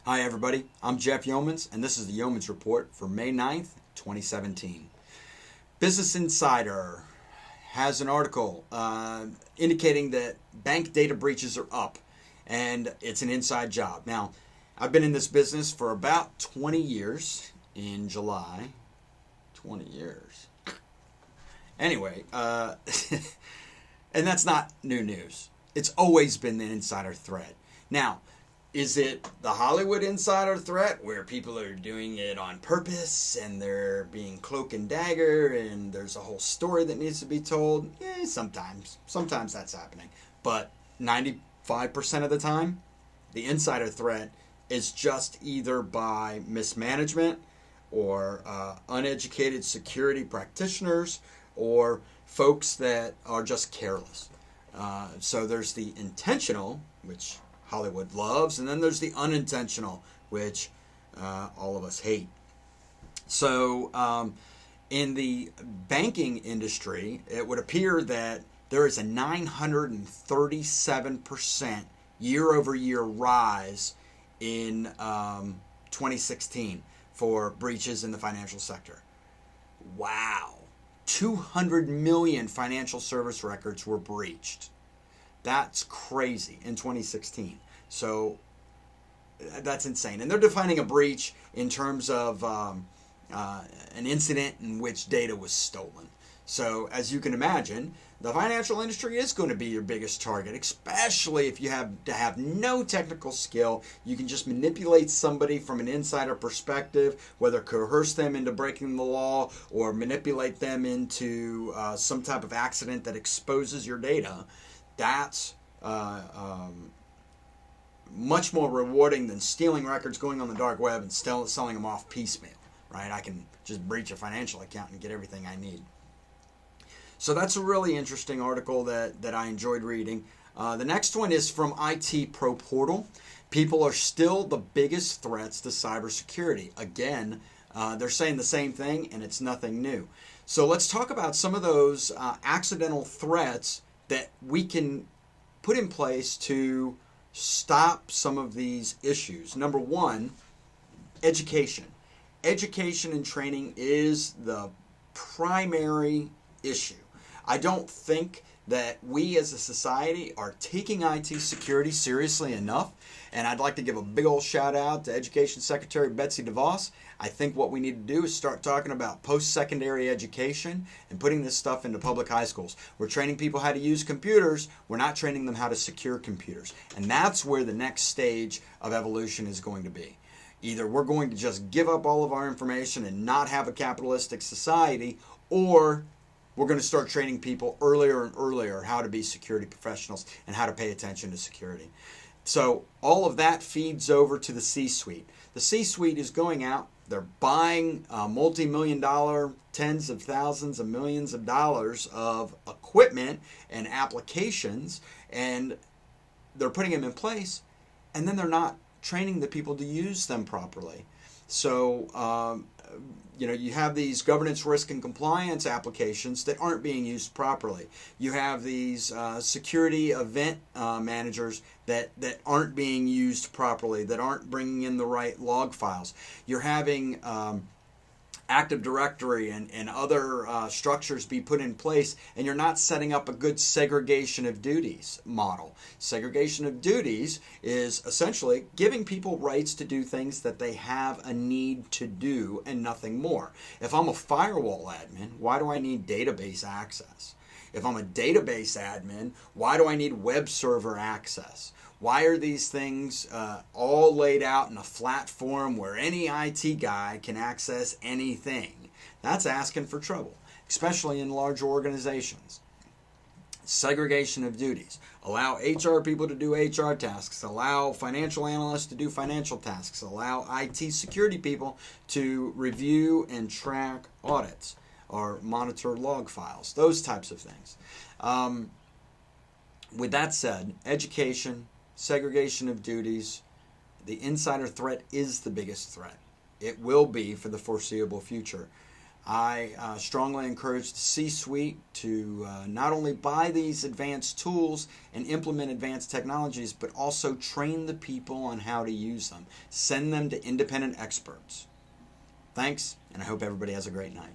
Hi everybody, I'm Jeff Youmans, and this is the Youmans Report for May 9th, 2017. Business Insider has an article indicating that bank data breaches are up, and it's an inside job. Now, I've been in this business for about 20 years. In July, 20 years. Anyway, and that's not new news. It's always been the insider threat. Now, is it the Hollywood insider threat where people are doing it on purpose and they're being cloak and dagger and there's a whole story that needs to be told? Sometimes. Sometimes that's happening. But 95% of the time, the insider threat is just either by mismanagement or uneducated security practitioners or folks that are just careless. So there's the intentional, which Hollywood loves, and then there's the unintentional, which all of us hate. So in the banking industry, it would appear that there is a 937% year-over-year rise in 2016 for breaches in the financial sector. Wow. 200 million financial service records were breached. That's crazy in 2016. So that's insane. And they're defining a breach in terms of an incident in which data was stolen. So as you can imagine, the financial industry is going to be your biggest target, especially if you have to have no technical skill. You can just manipulate somebody from an insider perspective, whether coerce them into breaking the law or manipulate them into some type of accident that exposes your data. That's much more rewarding than stealing records, going on the dark web, and selling them off piecemeal. Right? I can just breach a financial account and get everything I need. So that's a really interesting article that I enjoyed reading. The next one is from IT Pro Portal. People are still the biggest threats to cybersecurity. Again, they're saying the same thing, and it's nothing new. So let's talk about some of those accidental threats that we can put in place to stop some of these issues. Number one, education. Education and training is the primary issue. I don't think that we as a society are taking IT security seriously enough, and I'd like to give a big old shout out to Education Secretary Betsy DeVos. I think what we need to do is start talking about post-secondary education and putting this stuff into public high schools. We're training people how to use computers. We're not training them how to secure computers. And that's where the next stage of evolution is going to be. Either we're going to just give up all of our information and not have a capitalistic society, or we're going to start training people earlier and earlier how to be security professionals and how to pay attention to security. So all of that feeds over to the C-suite. The C-suite is going out. They're buying multi-million dollar, tens of thousands of millions of dollars of equipment and applications, and they're putting them in place, and then they're not training the people to use them properly. So, you have these governance, risk, and compliance applications that aren't being used properly. You have these security event managers that aren't being used properly, that aren't bringing in the right log files. You're having Active Directory and other structures be put in place, and you're not setting up a good segregation of duties model. Segregation of duties is essentially giving people rights to do things that they have a need to do and nothing more. If I'm a firewall admin, why do I need database access? If I'm a database admin, why do I need web server access? Why are these things all laid out in a flat form where any IT guy can access anything? That's asking for trouble, especially in large organizations. Segregation of duties. Allow HR people to do HR tasks. Allow financial analysts to do financial tasks. Allow IT security people to review and track audits or monitor log files. Those types of things. With that said, education, segregation of duties, the insider threat is the biggest threat. It will be for the foreseeable future. I strongly encourage the C-suite to not only buy these advanced tools and implement advanced technologies, but also train the people on how to use them. Send them to independent experts. Thanks, and I hope everybody has a great night.